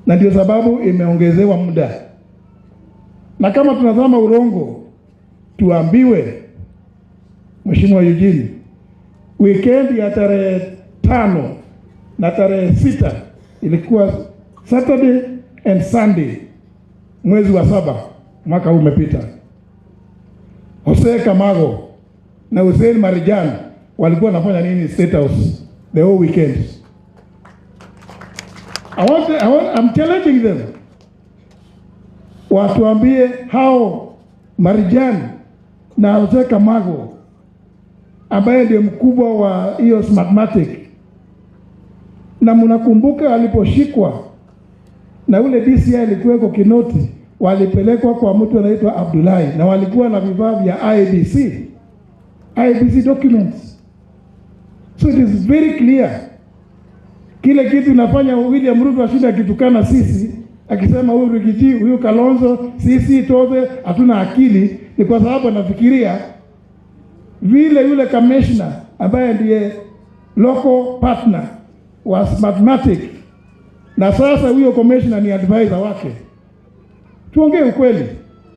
na ndio sababu imeongezewa muda. Na kama tunazama urongo, tuambiwe Mheshimiwa Eugene, weekend ya tarehe 5 na tarehe 6 ilikuwa Saturday and Sunday mwezi wa 7 mwaka huu umepita. Jose Kamago na Hussein Marijan walikuwa wanafanya nini State House the whole weekend? I'm challenging them. Watuambie hao Marijan na Jose Kamago ambaye ndiye mkubwa wa hiyo Smartmatic, na mnakumbuka aliposhikwa na ule DCI alikuweko Kinoti, walipelekwa kwa mtu anaitwa Abdullahi na walikuwa na vifaa vya IEBC documents. So it is very clear. Kile kitu inafanya William Ruto ashinda akitukana sisi, akisema huyu Rigiji, huyu Kalonzo, sisi toze hatuna akili, ni kwa sababu anafikiria vile yule commissioner ambaye ndiye local partner wa Smartmatic, na sasa huyo commissioner ni advisor wake. Tuongee ukweli.